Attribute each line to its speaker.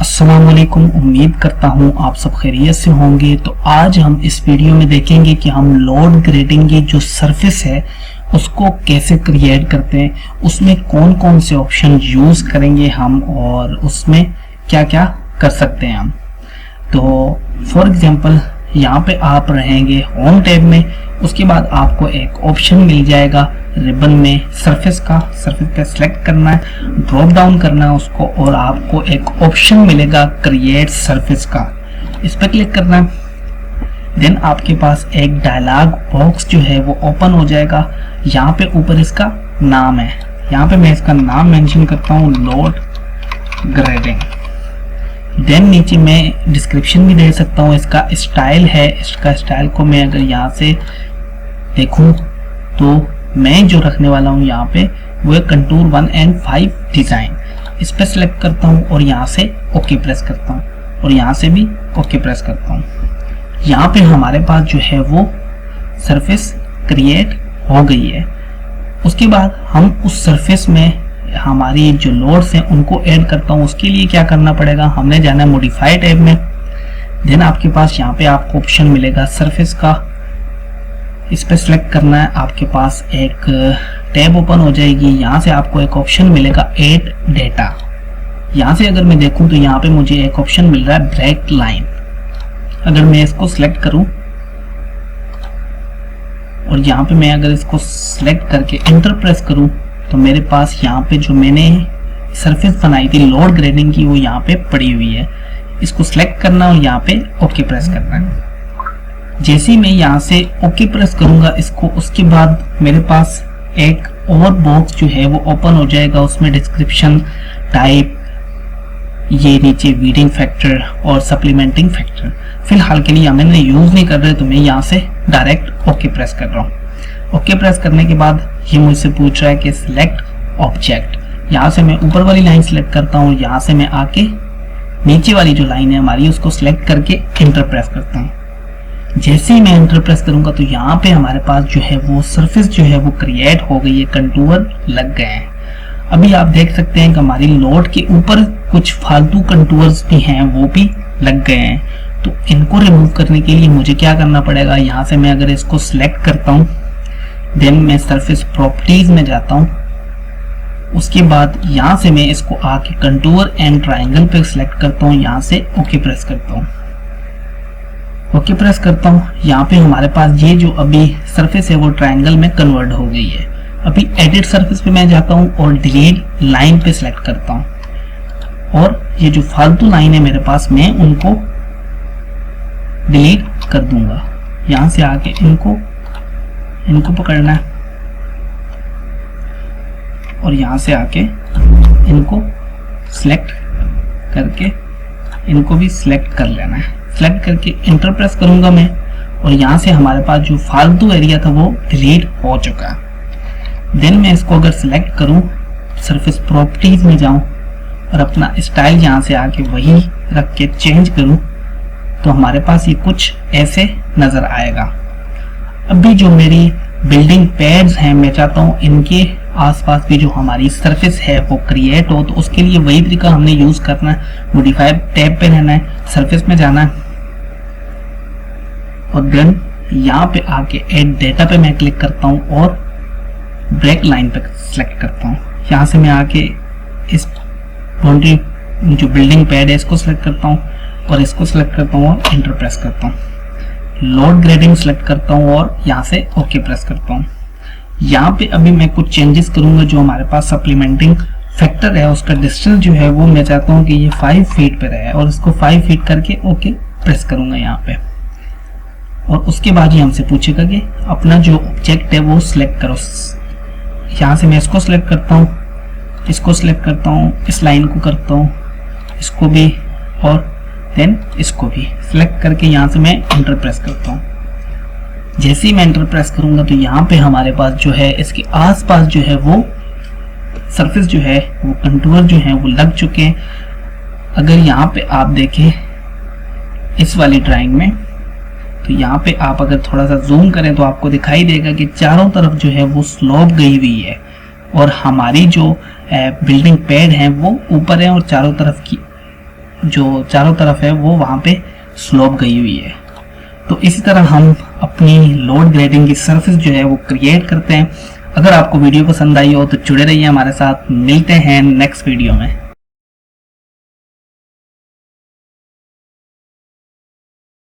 Speaker 1: अस्सलाम वालेकुम। उम्मीद करता हूँ आप सब खैरियत से होंगे। तो आज हम इस वीडियो में देखेंगे कि हम लोड ग्रेडिंग की जो सरफेस है उसको कैसे क्रिएट करते हैं, उसमें कौन कौन से ऑप्शन यूज करेंगे हम और उसमें क्या क्या कर सकते हैं हम। तो फॉर एग्जांपल यहाँ पे आप रहेंगे होम टैब में, उसके बाद आपको एक ऑप्शन मिल जाएगा रिबन में सरफेस पे सिलेक्ट करना है, ड्रॉप डाउन करना है उसको और आपको एक ऑप्शन मिलेगा क्रिएट सरफेस का, इस पर क्लिक करना है। देन आपके पास एक डायलॉग बॉक्स जो है वो ओपन हो जाएगा। यहाँ पे ऊपर इसका नाम है, यहाँ पे मैं इसका नाम मेंशन करता हूँ लोड ग्रेडिंग। देन नीचे मैं डिस्क्रिप्शन भी दे सकता हूँ। इसका स्टाइल है, इसका स्टाइल को मैं अगर यहाँ से देखूँ तो मैं जो रखने वाला हूँ यहाँ पे वो है कंटूर 1 and 5 डिजाइन। इस पर सिलेक्ट करता हूँ और यहाँ से ओके प्रेस करता हूँ और यहाँ से भी ओके प्रेस करता हूँ। यहाँ पे हमारे पास जो है वो सरफेस क्रिएट हो गई है। उसके बाद हम उस सरफेस में हमारी जो लोड्स हैं उनको ऐड करता हूँ। उसके लिए क्या करना पड़ेगा, हमने जाना है मॉडिफाई टैब में। देन आपके पास यहाँ पे आपको ऑप्शन मिलेगा सरफेस का, इस पर सिलेक्ट करना है। आपके पास एक टैब ओपन हो जाएगी, यहाँ से आपको एक ऑप्शन मिलेगा ऐड डेटा। यहाँ से अगर मैं देखूँ तो यहाँ पे मुझे एक ऑप्शन मिल रहा है ब्रेक लाइन। अगर मैं इसको सिलेक्ट करूँ और यहाँ पे मैं अगर इसको सिलेक्ट करके एंटर प्रेस करूँ तो मेरे पास यहाँ पे जो मैंने सरफेस बनाई थी लोड ग्रेडिंग की वो यहाँ पे पड़ी हुई है। इसको सिलेक्ट करना और यहाँ पे ओके प्रेस करना है। जैसे ही मैं यहाँ से ओके प्रेस करूंगा इसको, उसके बाद मेरे पास एक और बॉक्स जो है वो ओपन हो जाएगा। उसमें डिस्क्रिप्शन, टाइप, ये नीचे वीडिंग फैक्टर और सप्लीमेंटिंग फैक्टर फिलहाल के लिए मैंने यूज नहीं कर रहे, तो मैं यहाँ से डायरेक्ट ओके प्रेस कर रहा हूँ। ओके प्रेस करने के बाद ये मुझसे पूछ रहा है कि सिलेक्ट ऑब्जेक्ट। यहाँ से मैं ऊपर वाली लाइन सिलेक्ट करता हूँ, यहाँ से मैं आके नीचे वाली जो लाइन है हमारी उसको सिलेक्ट करके एंटर प्रेस करता हूँ। जैसे ही मैं एंटर प्रेस करूंगा तो यहाँ पे हमारे पास जो है वो सरफेस जो है वो क्रिएट हो गई है, कंटूर लग गए हैं। अभी आप देख सकते हैं कि हमारी लोड के ऊपर कुछ फालतू कंटूर्स भी हैं, वो भी लग गए हैं। तो इनको रिमूव करने के लिए मुझे क्या करना पड़ेगा, यहाँ से मैं अगर इसको सिलेक्ट करता हूँ, देन मैं सरफेस प्रॉपर्टीज में जाता हूँ। उसके बाद यहाँ से मैं इसको आके कंटूर एंड ट्राइंगल पे सिलेक्ट करता हूँ, यहाँ से ओके प्रेस करता हूँ। ओके प्रेस करता हूँ, यहाँ पे हमारे पास ये जो अभी सरफेस है वो ट्रायंगल में कन्वर्ट हो गई है। अभी एडिट सरफेस पे मैं जाता हूँ और डिलीट लाइन पे सिलेक्ट करता हूँ और ये जो फालतू लाइन है मेरे पास मैं उनको डिलीट कर दूंगा। यहाँ से आके इनको पकड़ना है और यहाँ से आके इनको सिलेक्ट करके इनको भी सिलेक्ट कर लेना है। सिलेक्ट करके इंटर प्रेस करूंगा मैं और यहाँ से हमारे पास जो फालतू एरिया था वो डिलीट हो चुका है। देन मैं इसको अगर सिलेक्ट करूं, सरफेस प्रॉपर्टीज में जाऊं और अपना स्टाइल यहाँ से आके वही रख के चेंज करूं तो हमारे पास ये कुछ ऐसे नजर आएगा। अभी जो मेरी बिल्डिंग पैड्स हैं मैं चाहता हूँ इनके आसपास भी जो हमारी सरफेस है वो क्रिएट हो, तो उसके लिए वही तरीका हमने यूज करना है। मॉडिफाई टैब पे रहना है, सरफेस में जाना है और देन यहाँ पे आके ऐड डेटा पे मैं क्लिक करता हूँ और ब्रेक लाइन पे सिलेक्ट करता हूँ। यहाँ से मैं आके इस बाउंड्री जो बिल्डिंग पैड है इसको सिलेक्ट करता हूँ और इसको सिलेक्ट करता हूँ और एंटर प्रेस करता हूँ। लोड ग्रेडिंग सिलेक्ट करता हूँ और यहाँ से ओके प्रेस करता हूँ। यहाँ पे अभी मैं कुछ चेंजेस करूंगा। जो हमारे पास सप्लीमेंटिंग फैक्टर है उसका डिस्टेंस जो है वो मैं चाहता हूँ कि ये 5 फीट पे रहे और इसको 5 फीट करके ओके प्रेस करूंगा यहाँ पे। और उसके बाद ये हमसे पूछेगा कि अपना जो ऑब्जेक्ट है वो सिलेक्ट करो। यहाँ से मैं इसको सिलेक्ट करता हूँ, इसको सिलेक्ट करता हूँ, इस लाइन को करता हूँ, इसको भी और देन इसको भी सिलेक्ट करके यहाँ से मैं एंटर प्रेस करता हूँ। जैसे ही मैं एंटर प्रेस करूंगा तो यहाँ पे हमारे पास जो है इसके आसपास जो है वो सरफेस जो है वो कंटूर जो है वो लग चुके हैं। अगर यहाँ पे आप देखें इस वाली ड्राइंग में तो यहाँ पे आप अगर थोड़ा सा जूम करें तो आपको दिखाई देगा कि चारों तरफ जो है वो स्लोप गई हुई है और हमारी जो बिल्डिंग पैड है वो ऊपर है और चारों तरफ की जो चारों तरफ है वो वहाँ पे स्लोप गई हुई है। तो इसी तरह हम अपनी लोड ग्रेडिंग की सरफेस जो है वो क्रिएट करते हैं। अगर आपको वीडियो पसंद आई हो तो जुड़े रहिए हमारे साथ, मिलते हैं नेक्स्ट वीडियो में।